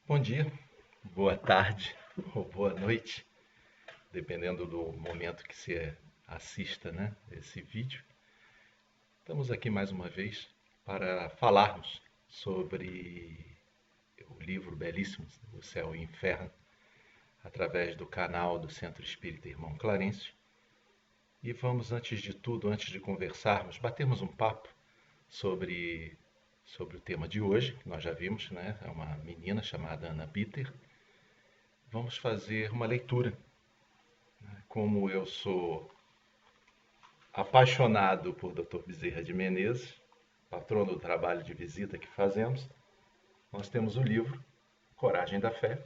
Bom dia, boa tarde ou boa noite, dependendo do momento que você assista, né, esse vídeo. Estamos aqui mais uma vez para falarmos sobre o livro belíssimo, O Céu e o Inferno, através do canal do Centro Espírita Irmão Clarencio. E vamos, antes de tudo, antes de conversarmos, batermos um papo sobre, sobre o tema de hoje, que nós já vimos, né? É uma menina chamada Ana Bitter. Vamos fazer uma leitura. Como eu sou apaixonado por Dr. Bezerra de Menezes, patrono do trabalho de visita que fazemos, nós temos o livro Coragem da Fé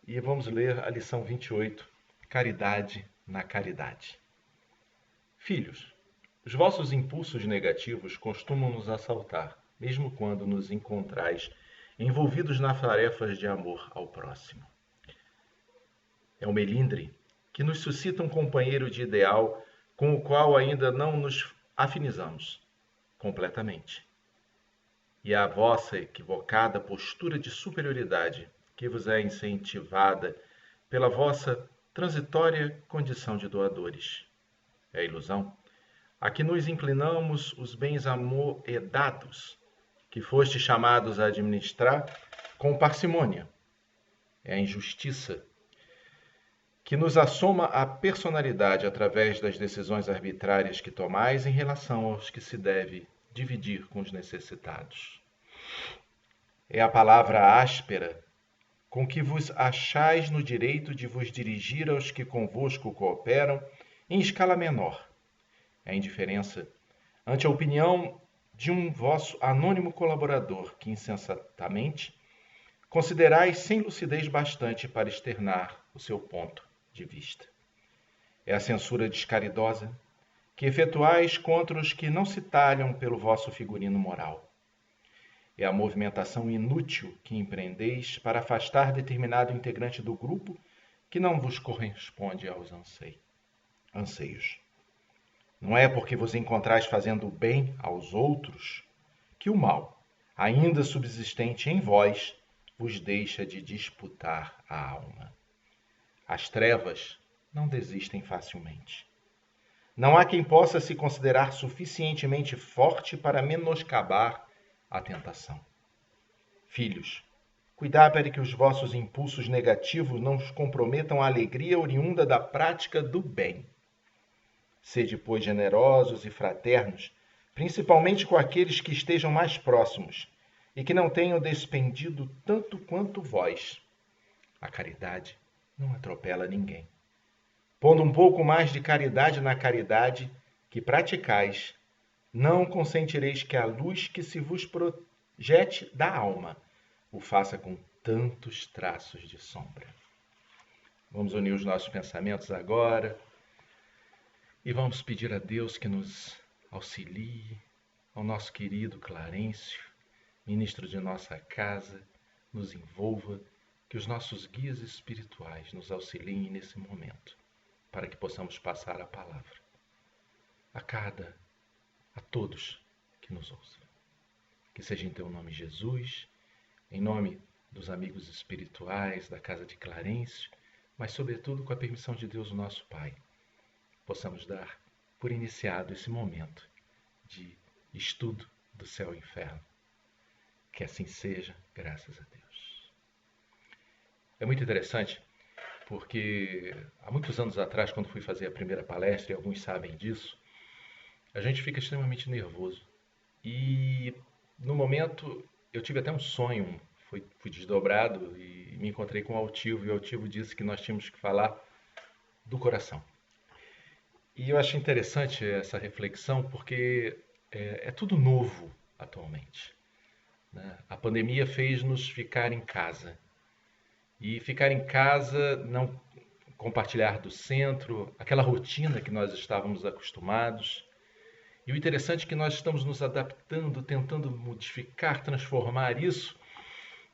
e vamos ler a lição 28, Caridade na Caridade. Filhos, os vossos impulsos negativos costumam nos assaltar, mesmo quando nos encontrais envolvidos nas tarefas de amor ao próximo. É o melindre que nos suscita um companheiro de ideal com o qual ainda não nos afinizamos completamente. E a vossa equivocada postura de superioridade que vos é incentivada pela vossa transitória condição de doadores. É a ilusão a que nos inclinamos os bens amoedados que foste chamados a administrar com parcimônia. É a injustiça que nos assoma a personalidade através das decisões arbitrárias que tomais em relação aos que se deve dividir com os necessitados. É a palavra áspera com que vos achais no direito de vos dirigir aos que convosco cooperam em escala menor. É a indiferença ante a opinião de um vosso anônimo colaborador que insensatamente considerais sem lucidez bastante para externar o seu ponto de vista. É a censura descaridosa que efetuais contra os que não se talham pelo vosso figurino moral. É a movimentação inútil que empreendeis para afastar determinado integrante do grupo que não vos corresponde aos anseios. Não é porque vos encontrais fazendo o bem aos outros que o mal, ainda subsistente em vós, vos deixa de disputar a alma. As trevas não desistem facilmente. Não há quem possa se considerar suficientemente forte para menoscabar a tentação. Filhos, cuidado para que os vossos impulsos negativos não comprometam a alegria oriunda da prática do bem. Sede, pois, generosos e fraternos, principalmente com aqueles que estejam mais próximos e que não tenham despendido tanto quanto vós. A caridade não atropela ninguém. Pondo um pouco mais de caridade na caridade que praticais, não consentireis que a luz que se vos projete da alma o faça com tantos traços de sombra. Vamos unir os nossos pensamentos agora e vamos pedir a Deus que nos auxilie, ao nosso querido Clarencio, ministro de nossa casa, nos envolva, que os nossos guias espirituais nos auxiliem nesse momento, para que possamos passar a palavra a todos que nos ouçam. Que seja em teu nome, Jesus, em nome dos amigos espirituais da casa de Clarencio, mas sobretudo com a permissão de Deus, nosso Pai, possamos dar por iniciado esse momento de estudo do céu e inferno. Que assim seja, graças a Deus. É muito interessante porque há muitos anos atrás, quando fui fazer a primeira palestra, e alguns sabem disso, a gente fica extremamente nervoso. E no momento eu tive até um sonho, fui desdobrado e me encontrei com o altivo, e o altivo disse que nós tínhamos que falar do coração. E eu acho interessante essa reflexão porque é tudo novo atualmente, né? A pandemia fez-nos ficar em casa. E ficar em casa, não compartilhar do centro, aquela rotina que nós estávamos acostumados. E o interessante é que nós estamos nos adaptando, tentando modificar, transformar isso.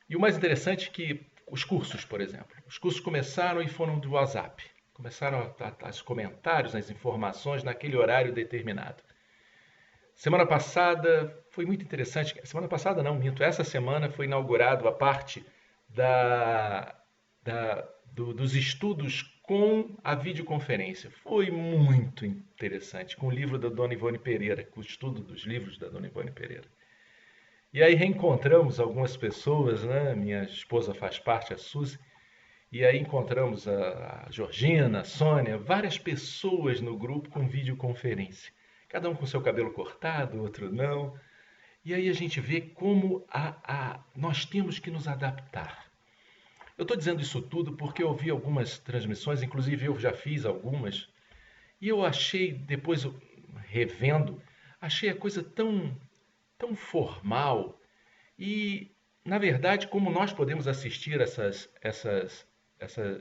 E o mais interessante é que os cursos, por exemplo, os cursos começaram e foram do WhatsApp. Começaram os comentários, as informações naquele horário determinado. Semana passada foi muito interessante. Semana passada não, minto. Essa semana foi inaugurado a parte da, dos estudos com a videoconferência. Foi muito interessante, com o livro da Dona Ivone Pereira, com o estudo dos livros da Dona Ivone Pereira. E aí reencontramos algumas pessoas, né? Minha esposa faz parte, a Suzy, e aí encontramos a Georgina, a Sônia, várias pessoas no grupo com videoconferência. Cada um com seu cabelo cortado, outro não. E aí a gente vê como nós temos que nos adaptar. Eu estou dizendo isso tudo porque eu ouvi algumas transmissões, inclusive eu já fiz algumas, e eu achei, depois revendo, achei a coisa tão formal. E, na verdade, como nós podemos assistir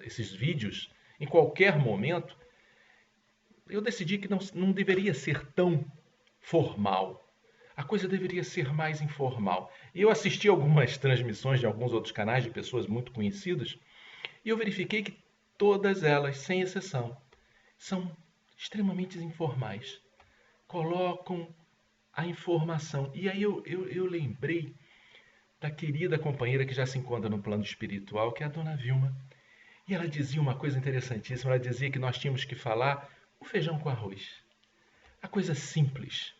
esses vídeos em qualquer momento, eu decidi que não deveria ser tão formal. A coisa deveria ser mais informal. E eu assisti algumas transmissões de alguns outros canais de pessoas muito conhecidas e eu verifiquei que todas elas, sem exceção, são extremamente informais. Colocam a informação. E aí eu lembrei da querida companheira que já se encontra no plano espiritual, que é a Dona Vilma. E ela dizia uma coisa interessantíssima. Ela dizia que nós tínhamos que falar o feijão com arroz. A coisa simples.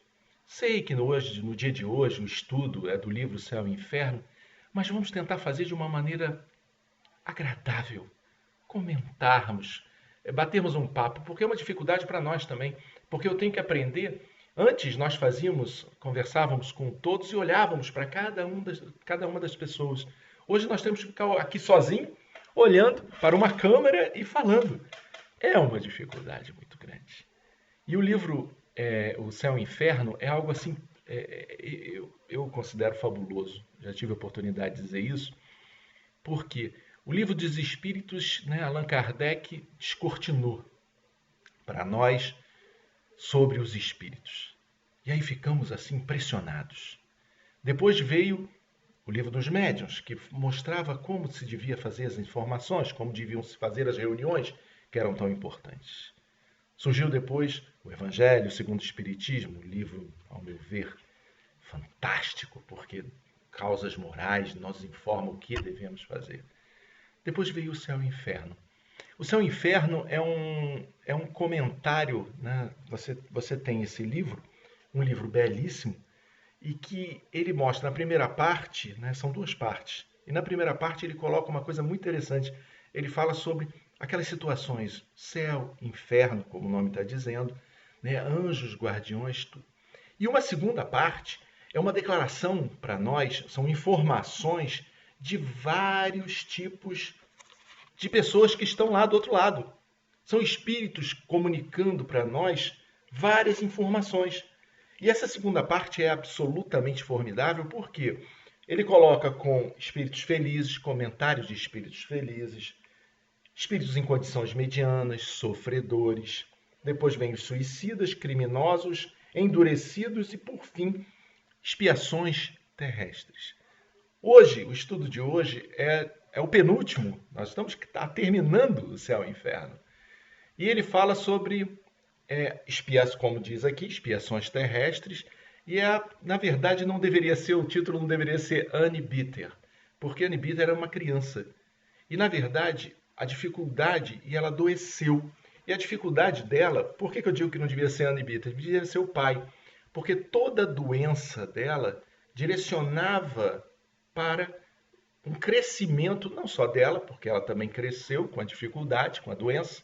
Sei que no dia de hoje o estudo é do livro Céu e Inferno, mas vamos tentar fazer de uma maneira agradável. Comentarmos, batermos um papo, porque é uma dificuldade para nós também. Porque eu tenho que aprender. Antes nós conversávamos com todos e olhávamos para cada uma das pessoas. Hoje nós temos que ficar aqui sozinho, olhando para uma câmera e falando. É uma dificuldade muito grande. E o livro O Céu e o Inferno é algo assim, eu considero fabuloso. Já tive a oportunidade de dizer isso, porque o livro dos Espíritos, né, Allan Kardec descortinou para nós sobre os espíritos. E aí ficamos assim impressionados. Depois veio o livro dos médiuns, que mostrava como se devia fazer as informações, como deviam se fazer as reuniões que eram tão importantes. Surgiu depois o Evangelho segundo o Espiritismo, um livro, ao meu ver, fantástico, porque causas morais nos informam o que devemos fazer. Depois veio o Céu e o Inferno. O Céu e o Inferno é um comentário, né? Você tem esse livro, um livro belíssimo, e que ele mostra na primeira parte, né? São duas partes, e na primeira parte ele coloca uma coisa muito interessante. Ele fala sobre aquelas situações, céu, inferno, como o nome está dizendo, né? Anjos, guardiões, tudo. E uma segunda parte é uma declaração para nós, são informações de vários tipos de pessoas que estão lá do outro lado. São espíritos comunicando para nós várias informações. E essa segunda parte é absolutamente formidável porque ele coloca com espíritos felizes, comentários de espíritos felizes, espíritos em condições medianas, sofredores. Depois vem os suicidas, criminosos, endurecidos e, por fim, expiações terrestres. Hoje, o estudo de hoje é o penúltimo. Nós estamos terminando o Céu e o Inferno. E ele fala sobre como diz aqui, expiações terrestres. E, na verdade, não deveria ser, o título não deveria ser Annie Bitter, porque Annie Bitter era uma criança. E, na verdade, a dificuldade, e ela adoeceu. E a dificuldade dela, por que eu digo que não devia ser Annie Bitter? Devia ser o pai. Porque toda a doença dela direcionava para um crescimento, não só dela, porque ela também cresceu com a dificuldade, com a doença,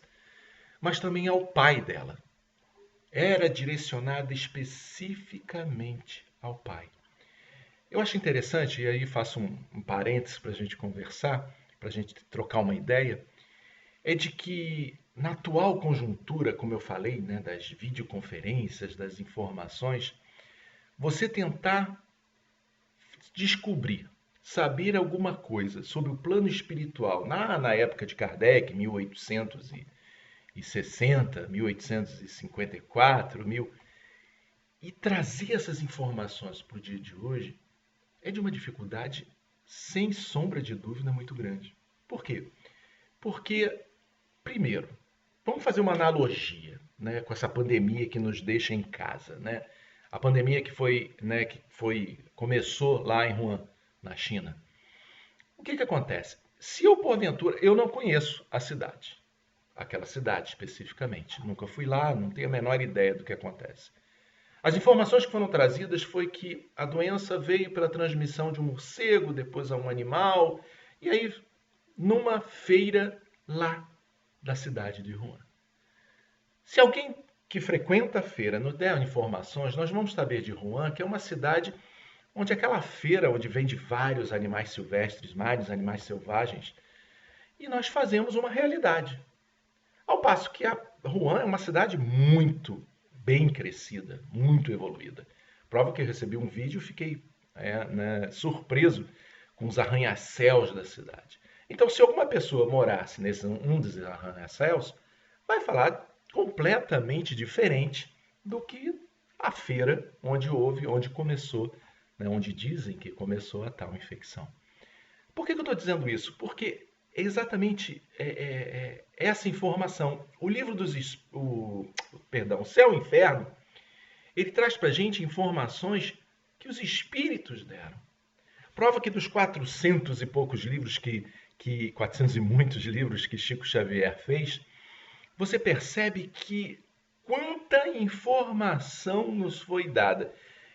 mas também ao pai dela. Era direcionada especificamente ao pai. Eu acho interessante, e aí faço um parênteses para a gente conversar, para a gente trocar uma ideia, é de que na atual conjuntura, como eu falei, né, das videoconferências, das informações, você tentar descobrir, saber alguma coisa sobre o plano espiritual na época de Kardec, 1860, 1854, e trazer essas informações para o dia de hoje é de uma dificuldade, sem sombra de dúvida, muito grande. Por quê? Porque, primeiro, vamos fazer uma analogia, né, com essa pandemia que nos deixa em casa, né? A pandemia que começou lá em Wuhan, na China. O que acontece? Se eu, porventura, eu não conheço a cidade, aquela cidade especificamente, nunca fui lá, não tenho a menor ideia do que acontece. As informações que foram trazidas foi que a doença veio pela transmissão de um morcego, depois a um animal, e aí numa feira lá da cidade de Wuhan. Se alguém que frequenta a feira nos der informações, nós vamos saber de Wuhan, que é uma cidade onde aquela feira, onde vende vários animais silvestres, vários animais selvagens, e nós fazemos uma realidade. Ao passo que a Wuhan é uma cidade muito bem crescida, muito evoluída. Prova que eu recebi um vídeo e fiquei surpreso com os arranha-céus da cidade. Então, se alguma pessoa morasse nesse um dos arranha-céus, vai falar completamente diferente do que a feira onde começou, onde dizem que começou a tal infecção. Por que eu estou dizendo isso? Porque é exatamente essa informação. O livro o Céu e Inferno, ele traz para a gente informações que os espíritos deram. Prova que dos 400 e poucos livros 400 e muitos livros que Chico Xavier fez, você percebe que quanta informação nos foi dada.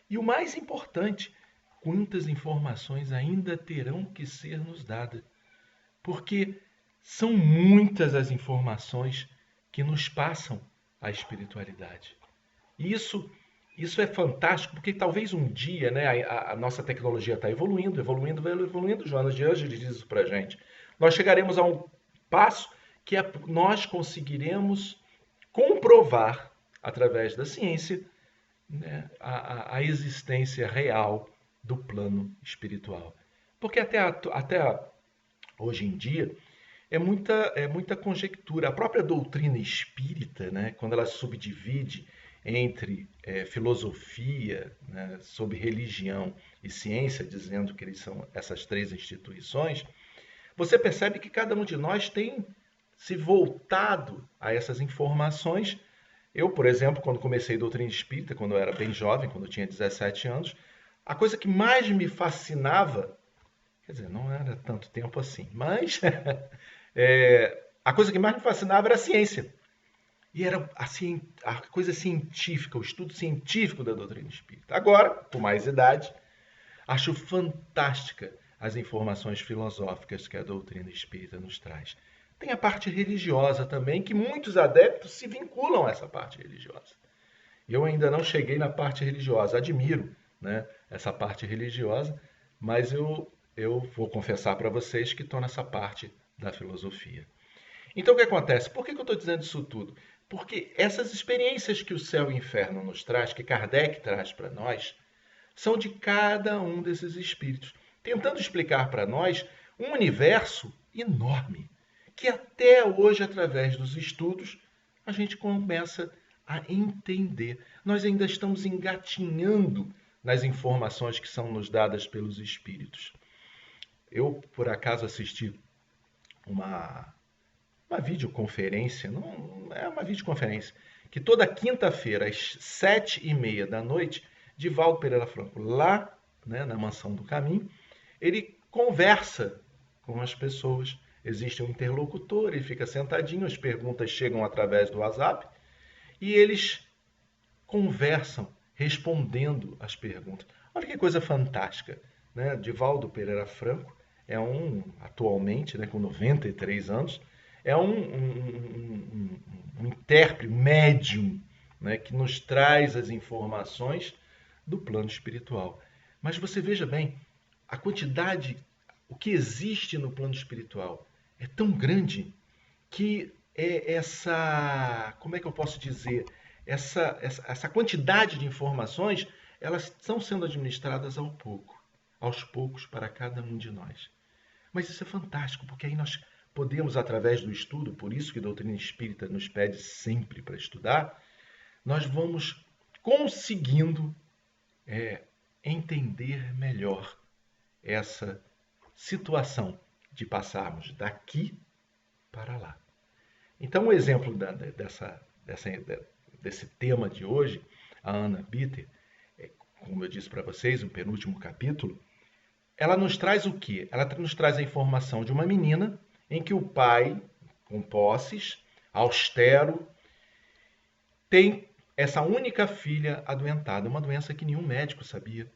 E o mais importante, quantas informações ainda terão que ser nos dadas. Porque são muitas as informações que nos passam a espiritualidade. E isso é fantástico, porque talvez um dia, a nossa tecnologia está evoluindo, Joana de Ângeles diz isso para a gente. Nós chegaremos a um passo que nós conseguiremos comprovar, através da ciência, a existência real do plano espiritual. Porque até hoje em dia é muita conjectura. A própria doutrina espírita, quando ela subdivide entre filosofia, sobre religião e ciência, dizendo que eles são essas três instituições, você percebe que cada um de nós tem se voltado a essas informações. Eu, por exemplo, quando comecei doutrina espírita, quando eu era bem jovem, quando eu tinha 17 anos, a coisa que mais me fascinava, quer dizer, não era tanto tempo assim, mas a coisa que mais me fascinava era a ciência. E era assim, a coisa científica, o estudo científico da doutrina espírita. Agora, com mais idade, acho fantástica as informações filosóficas que a doutrina espírita nos traz. Tem a parte religiosa também, que muitos adeptos se vinculam a essa parte religiosa. Eu ainda não cheguei na parte religiosa, admiro essa parte religiosa, mas eu vou confessar para vocês que estou nessa parte da filosofia. Então o que acontece? Por que eu estou dizendo isso tudo? Porque essas experiências que o céu e o inferno nos traz, que Kardec traz para nós, são de cada um desses espíritos, tentando explicar para nós um universo enorme, que até hoje, através dos estudos, a gente começa a entender. Nós ainda estamos engatinhando nas informações que são nos dadas pelos espíritos. Eu, por acaso, assisti uma videoconferência, não é uma videoconferência, que toda quinta-feira, às 7h30 da noite, Divaldo Pereira Franco, lá na Mansão do Caminho, ele conversa com as pessoas. Existe um interlocutor, ele fica sentadinho, as perguntas chegam através do WhatsApp e eles conversam respondendo as perguntas. Olha que coisa fantástica, Divaldo Pereira Franco é atualmente, com 93 anos, é um intérprete, médium, que nos traz as informações do plano espiritual. Mas você veja bem, a quantidade, o que existe no plano espiritual é tão grande que como é que eu posso dizer, essa quantidade de informações, elas estão sendo administradas aos poucos para cada um de nós. Mas isso é fantástico, porque aí nós podemos, através do estudo, por isso que a doutrina espírita nos pede sempre para estudar, nós vamos conseguindo entender melhor essa situação de passarmos daqui para lá. Então, o exemplo desse tema de hoje, a Ana Bitter, como eu disse para vocês, o penúltimo capítulo, ela nos traz o quê? Ela nos traz a informação de uma menina em que o pai, com posses, austero, tem essa única filha adoentada, uma doença que nenhum médico sabia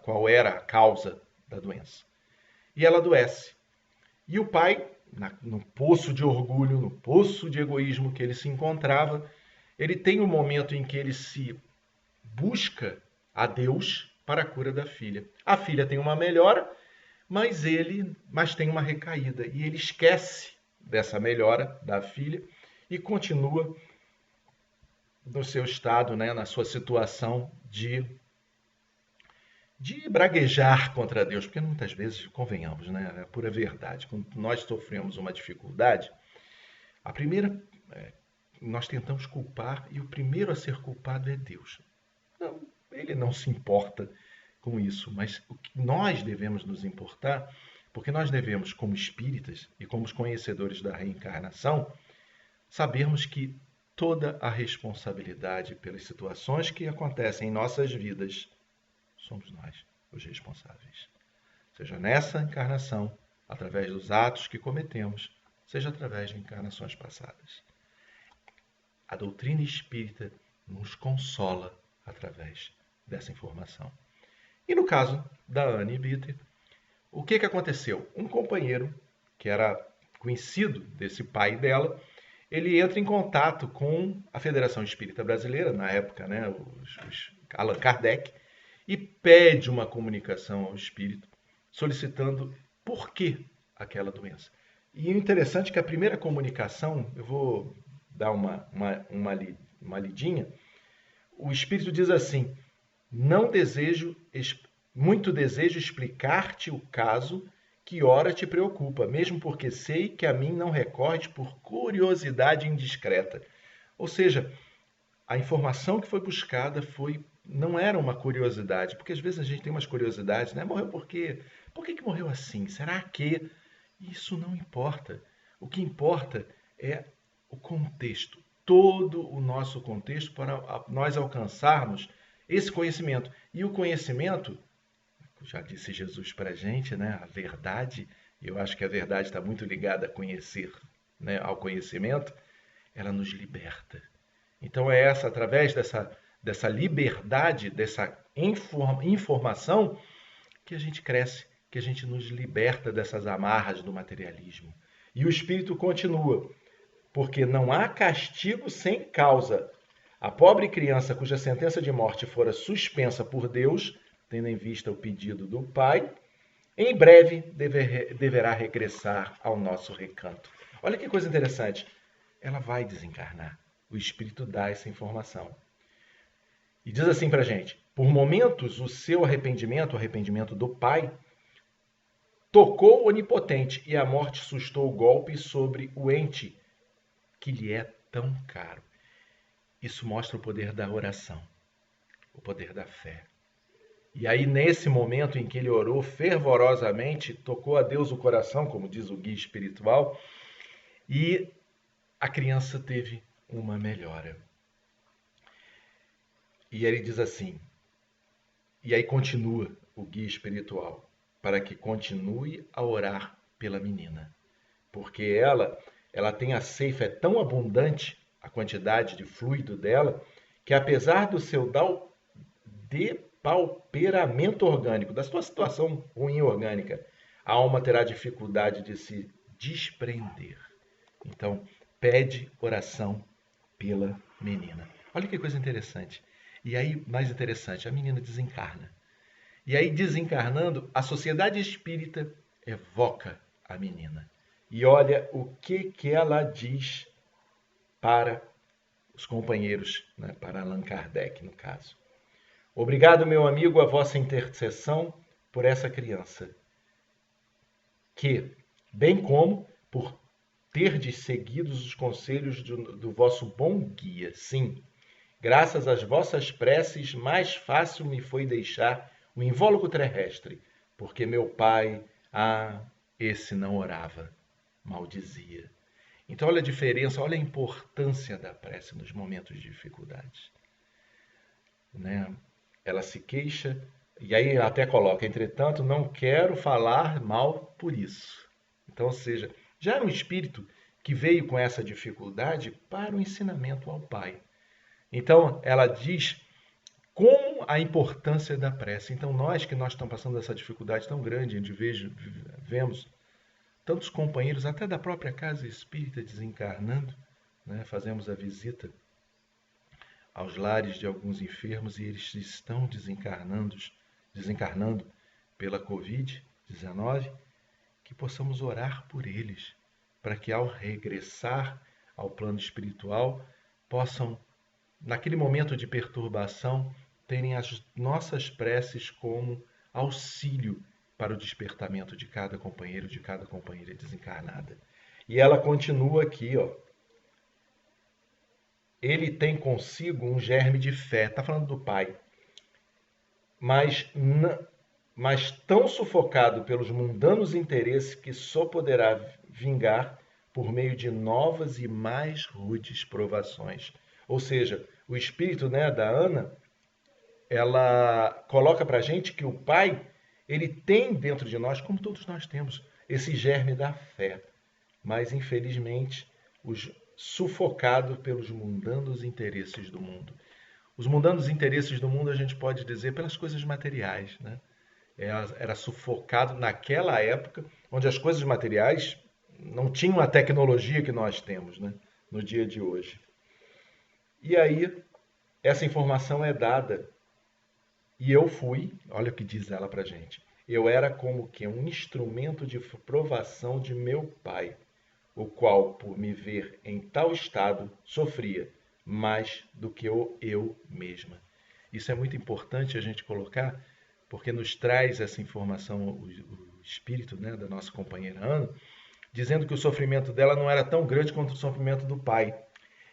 qual era a causa da doença. E ela adoece. E o pai, no poço de orgulho, no poço de egoísmo que ele se encontrava, ele tem um momento em que ele se busca a Deus para a cura da filha. A filha tem uma melhora, mas tem uma recaída. E ele esquece dessa melhora da filha e continua no seu estado, né, na sua situação de braguejar contra Deus, porque muitas vezes, convenhamos, né, é pura verdade, quando nós sofremos uma dificuldade, a primeira, nós tentamos culpar e o primeiro a ser culpado é Deus. Não, ele não se importa com isso, mas o que nós devemos nos importar, porque nós devemos, como espíritas e como conhecedores da reencarnação, sabermos que toda a responsabilidade pelas situações que acontecem em nossas vidas somos nós os responsáveis. Seja nessa encarnação, através dos atos que cometemos, seja através de encarnações passadas. A doutrina espírita nos consola através dessa informação. E no caso da Anne Bitter, o que aconteceu? Um companheiro, que era conhecido desse pai dela, ele entra em contato com a Federação Espírita Brasileira, na época, né, Allan Kardec, e pede uma comunicação ao espírito, solicitando por que aquela doença. E o interessante é que a primeira comunicação, eu vou dar uma lidinha, o espírito diz assim: muito desejo explicar-te o caso que ora te preocupa, mesmo porque sei que a mim não recordes por curiosidade indiscreta. Ou seja, a informação que foi buscada não era uma curiosidade, porque às vezes a gente tem umas curiosidades, né? Morreu por quê? Por que morreu assim? Será que? Isso não importa. O que importa é o contexto, todo o nosso contexto para nós alcançarmos esse conhecimento. E o conhecimento, já disse Jesus para a gente, né? A verdade, eu acho que a verdade está muito ligada a conhecer, né? Ao conhecimento, ela nos liberta. Então é através dessa liberdade, dessa informação, que a gente cresce, que a gente nos liberta dessas amarras do materialismo. E o Espírito continua, porque não há castigo sem causa. A pobre criança cuja sentença de morte fora suspensa por Deus, tendo em vista o pedido do Pai, em breve deverá regressar ao nosso recanto. Olha que coisa interessante. Ela vai desencarnar. O Espírito dá essa informação. E diz assim para a gente: por momentos o seu arrependimento, o arrependimento do Pai, tocou o onipotente e a morte sustou o golpe sobre o ente que lhe é tão caro. Isso mostra o poder da oração, o poder da fé. E aí, nesse momento em que ele orou fervorosamente, tocou a Deus o coração, como diz o guia espiritual, e a criança teve uma melhora. E ele diz assim, e aí continua o guia espiritual, para que continue a orar pela menina. Porque ela tem a ceifa, é tão abundante a quantidade de fluido dela, que apesar do seu depauperamento orgânico, da sua situação ruim orgânica, a alma terá dificuldade de se desprender. Então, pede oração pela menina. Olha que coisa interessante. E aí, mais interessante, a menina desencarna. E aí, desencarnando, a sociedade espírita evoca a menina. E olha o que ela diz para os companheiros, né, para Allan Kardec, no caso. Obrigado, meu amigo, a vossa intercessão por essa criança, que, bem como por terdes seguido os conselhos do vosso bom guia. Sim, graças às vossas preces, mais fácil me foi deixar o invólucro terrestre, porque meu pai, esse não orava, maldizia. Então, olha a diferença, olha a importância da prece nos momentos de dificuldade. Né? Ela se queixa E aí até coloca, entretanto, não quero falar mal por isso. Então, ou seja, já era um espírito que veio com essa dificuldade para o ensinamento ao Pai. Então, ela diz como a importância da prece. Então, nós estamos passando essa dificuldade tão grande, onde vemos tantos companheiros, até da própria casa espírita, desencarnando, né? Fazemos a visita aos lares de alguns enfermos e eles estão desencarnando pela Covid-19, que possamos orar por eles, para que ao regressar ao plano espiritual, possam, naquele momento de perturbação, terem as nossas preces como auxílio para o despertamento de cada companheiro, de cada companheira desencarnada. E ela continua aqui, ó. Ele tem consigo um germe de fé, está falando do Pai, mas, mas tão sufocado pelos mundanos interesses que só poderá vingar por meio de novas e mais rudes provações. Ou seja, o espírito, né, da Ana, ela coloca para a gente que o Pai, ele tem dentro de nós, como todos nós temos, esse germe da fé. Mas, infelizmente, sufocado pelos mundanos interesses do mundo. Os mundanos interesses do mundo a gente pode dizer pelas coisas materiais, né? Era sufocado naquela época, onde as coisas materiais não tinham a tecnologia que nós temos, né, no dia de hoje. E aí, essa informação é dada. E eu fui, olha o que diz ela pra gente, eu era como que um instrumento de provação de meu pai, o qual, por me ver em tal estado, sofria mais do que eu mesma. Isso é muito importante a gente colocar, porque nos traz essa informação o espírito, né, da nossa companheira Ana, dizendo que o sofrimento dela não era tão grande quanto o sofrimento do pai.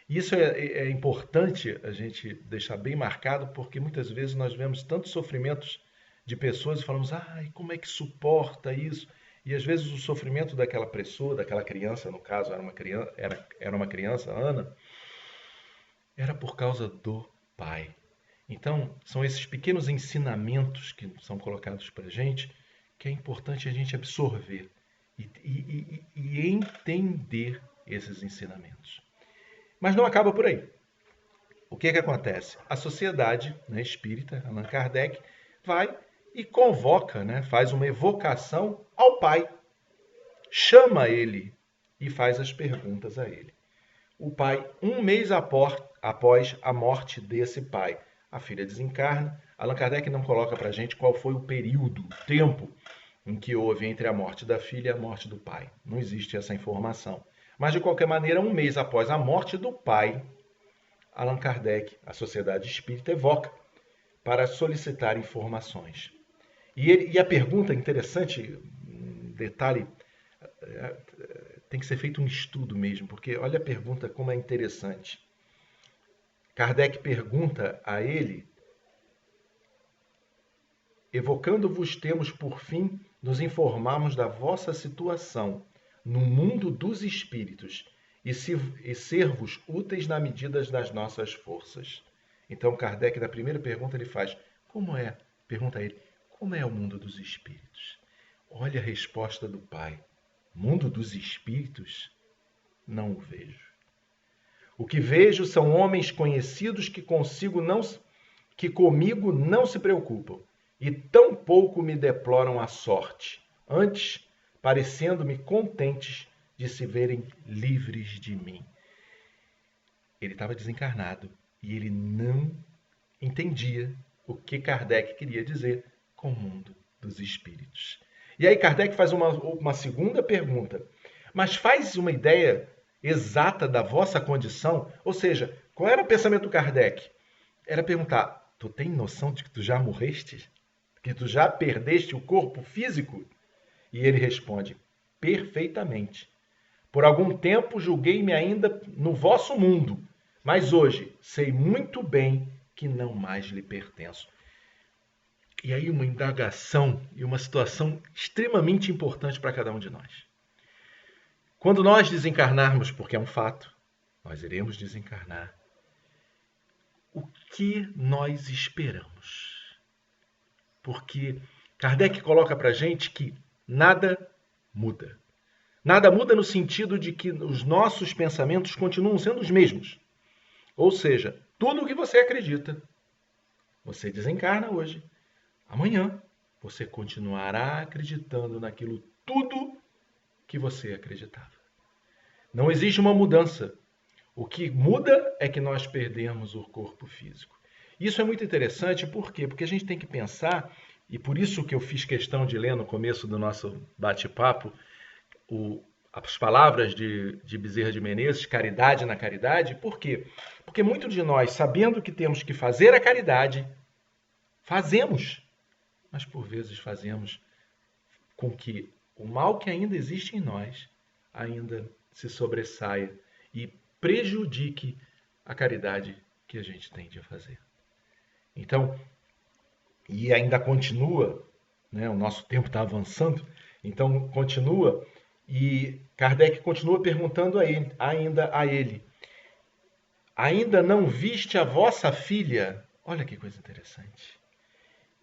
Isso é importante a gente deixar bem marcado, porque muitas vezes nós vemos tantos sofrimentos de pessoas e falamos, ai, como é que suporta isso? E às vezes o sofrimento daquela pessoa, daquela criança, no caso era uma criança, Ana, era por causa do pai. Então, são esses pequenos ensinamentos que são colocados para a gente que é importante a gente absorver e entender esses ensinamentos. Mas não acaba por aí. O que acontece? A sociedade, né, espírita, Allan Kardec, vai e convoca, né, faz uma evocação ao pai. Chama ele e faz as perguntas a ele. O pai, um mês após a morte desse pai, a filha desencarna. Allan Kardec não coloca para a gente qual foi o período, o tempo em que houve entre a morte da filha e a morte do pai. Não existe essa informação. Mas, de qualquer maneira, um mês após a morte do pai, Allan Kardec, a Sociedade Espírita, evoca para solicitar informações. E a pergunta interessante, um detalhe, tem que ser feito um estudo mesmo, porque olha a pergunta como é interessante. Kardec pergunta a ele, evocando-vos temos por fim nos informarmos da vossa situação no mundo dos espíritos e ser-vos úteis na medida das nossas forças. Então Kardec, na primeira pergunta, ele faz, como é? Pergunta a ele, como é o mundo dos espíritos? Olha a resposta do pai. Mundo dos espíritos? Não o vejo. O que vejo são homens conhecidos que comigo não se preocupam e tão pouco me deploram a sorte, antes parecendo-me contentes de se verem livres de mim. Ele estava desencarnado e ele não entendia o que Kardec queria dizer com o mundo dos espíritos. E aí Kardec faz uma segunda pergunta, mas faz uma ideia exata da vossa condição? Ou seja, qual era o pensamento do Kardec? Era perguntar, tu tem noção de que tu já morreste? Que tu já perdeste o corpo físico? E ele responde, perfeitamente. Por algum tempo julguei-me ainda no vosso mundo, mas hoje sei muito bem que não mais lhe pertenço. E aí uma indagação e uma situação extremamente importante para cada um de nós. Quando nós desencarnarmos, porque é um fato, nós iremos desencarnar, o que nós esperamos? porque Kardec coloca para a gente que nada muda. Nada muda no sentido de que os nossos pensamentos continuam sendo os mesmos. Ou seja, tudo o que você acredita, você desencarna hoje. Amanhã, você continuará acreditando naquilo tudo que você acreditava. Não existe uma mudança. O que muda é que nós perdemos o corpo físico. Isso é muito interessante, por quê? Porque a gente tem que pensar, e por isso que eu fiz questão de ler no começo do nosso bate-papo as palavras de Bezerra de Menezes, caridade na caridade. Por quê? Porque muitos de nós, sabendo que temos que fazer a caridade, fazemos, mas por vezes fazemos com que o mal que ainda existe em nós ainda se sobressaia e prejudique a caridade que a gente tem de fazer. Então, e ainda continua, né, o nosso tempo está avançando, então continua, e Kardec continua perguntando ainda a ele: ainda não viste a vossa filha? Olha que coisa interessante.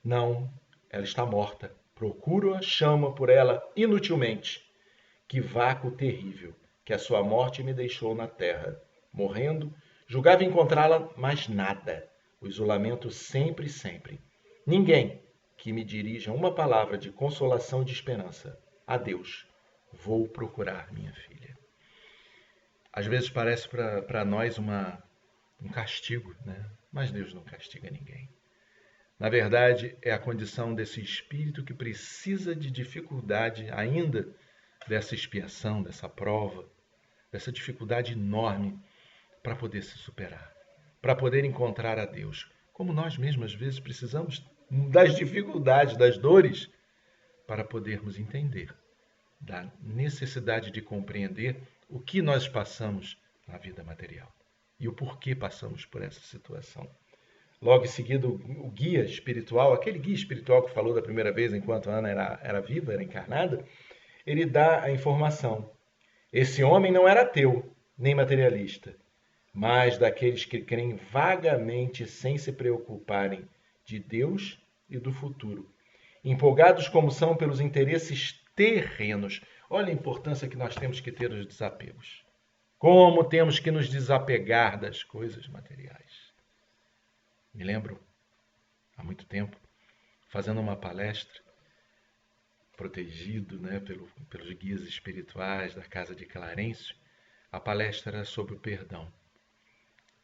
Não, ela está morta. Procuro-a, chama por ela inutilmente. Que vácuo terrível que a sua morte me deixou na terra. Morrendo, julgava encontrá-la, mas nada. O isolamento sempre, sempre. Ninguém que me dirija uma palavra de consolação e de esperança. Adeus, vou procurar minha filha. Às vezes parece para nós um castigo, né? Mas Deus não castiga ninguém. Na verdade, é a condição desse espírito que precisa de dificuldade ainda, dessa expiação, dessa prova, dessa dificuldade enorme para poder se superar, para poder encontrar a Deus. Como nós mesmos, às vezes, precisamos das dificuldades, das dores, para podermos entender, da necessidade de compreender o que nós passamos na vida material e o porquê passamos por essa situação. Logo em seguida, o guia espiritual, aquele guia espiritual que falou da primeira vez enquanto a Ana era viva, era encarnada, ele dá a informação. Esse homem não era ateu, nem materialista, mas daqueles que creem vagamente sem se preocuparem de Deus e do futuro, empolgados como são pelos interesses terrenos. Olha a importância que nós temos que ter dos desapegos. Como temos que nos desapegar das coisas materiais. Me lembro, há muito tempo, fazendo uma palestra, protegido, né, pelos guias espirituais da Casa de Clarencio. A palestra era sobre o perdão.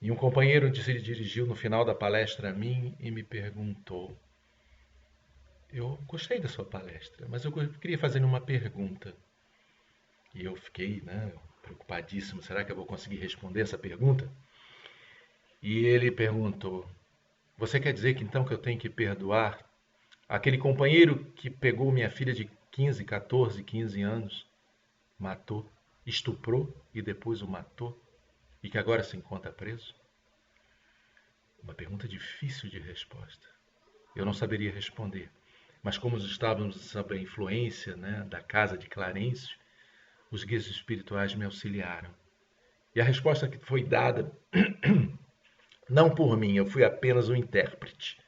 E um companheiro se dirigiu no final da palestra a mim e me perguntou: eu gostei da sua palestra, mas eu queria fazer uma pergunta. E eu fiquei, né, preocupadíssimo, será que eu vou conseguir responder essa pergunta? E ele perguntou: você quer dizer que então que eu tenho que perdoar aquele companheiro que pegou minha filha de 15, 14, 15 anos, matou, estuprou e depois o matou, e que agora se encontra preso? Uma pergunta difícil de resposta. Eu não saberia responder, mas como estávamos sob a influência, né, da Casa de Clarencio, os guias espirituais me auxiliaram. E a resposta que foi dada, não por mim, eu fui apenas um intérprete,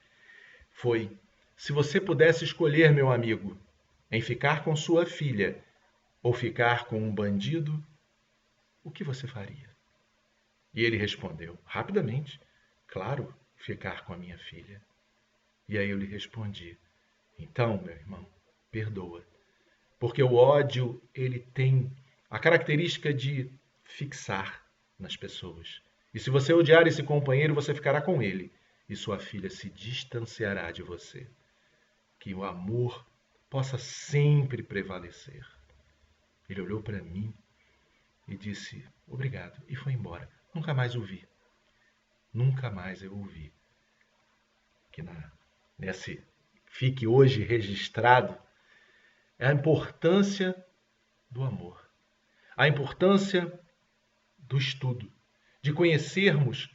foi: se você pudesse escolher, meu amigo, em ficar com sua filha ou ficar com um bandido, o que você faria? E ele respondeu, rapidamente: claro, ficar com a minha filha. E aí eu lhe respondi: então, meu irmão, perdoa. Porque o ódio, ele tem a característica de fixar nas pessoas. E se você odiar esse companheiro, você ficará com ele, e sua filha se distanciará de você. Que o amor possa sempre prevalecer. Ele olhou para mim e disse obrigado e foi embora. Nunca mais o vi. Nunca mais eu o vi. Que nesse fique hoje registrado é a importância do amor, a importância do estudo, de conhecermos.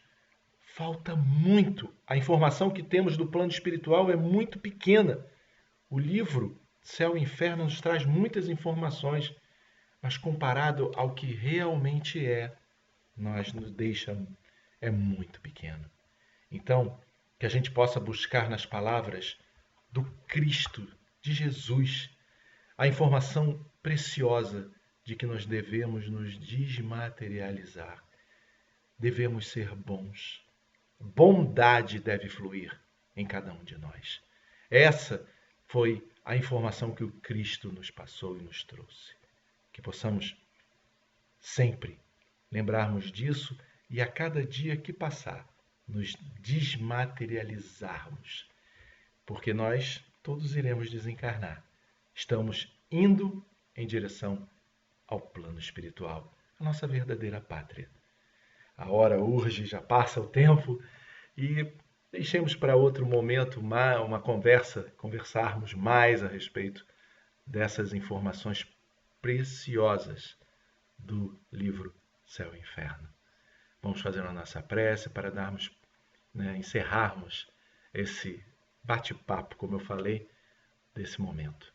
Falta muito. A informação que temos do plano espiritual é muito pequena. O livro Céu e Inferno nos traz muitas informações, mas comparado ao que realmente nos deixa muito pequeno. Então, que a gente possa buscar nas palavras do Cristo, de Jesus, a informação preciosa de que nós devemos nos desmaterializar, devemos ser bons. Bondade deve fluir em cada um de nós. Essa foi a informação que o Cristo nos passou e nos trouxe. Que possamos sempre lembrarmos disso e a cada dia que passar, nos desmaterializarmos. Porque nós todos iremos desencarnar. Estamos indo em direção ao plano espiritual, a nossa verdadeira pátria. A hora urge, já passa o tempo e deixemos para outro momento uma conversarmos mais a respeito dessas informações preciosas do livro Céu e Inferno. Vamos fazer a nossa prece para encerrarmos esse bate-papo, como eu falei, desse momento.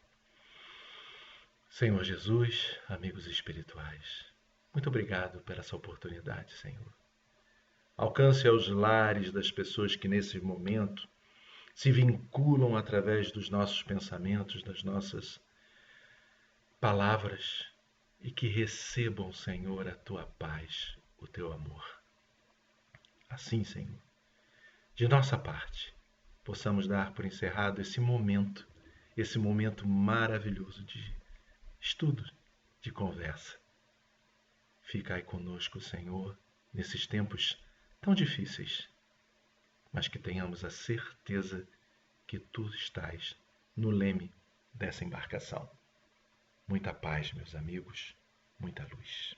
Senhor Jesus, amigos espirituais, muito obrigado por essa oportunidade, Senhor. Alcance aos lares das pessoas que nesse momento se vinculam através dos nossos pensamentos, das nossas palavras, e que recebam, Senhor, a tua paz, o teu amor. Assim, Senhor, de nossa parte, possamos dar por encerrado esse momento maravilhoso de estudo, de conversa. Ficai conosco, Senhor, nesses tempos tão difíceis, mas que tenhamos a certeza que tu estás no leme dessa embarcação. Muita paz, meus amigos, muita luz.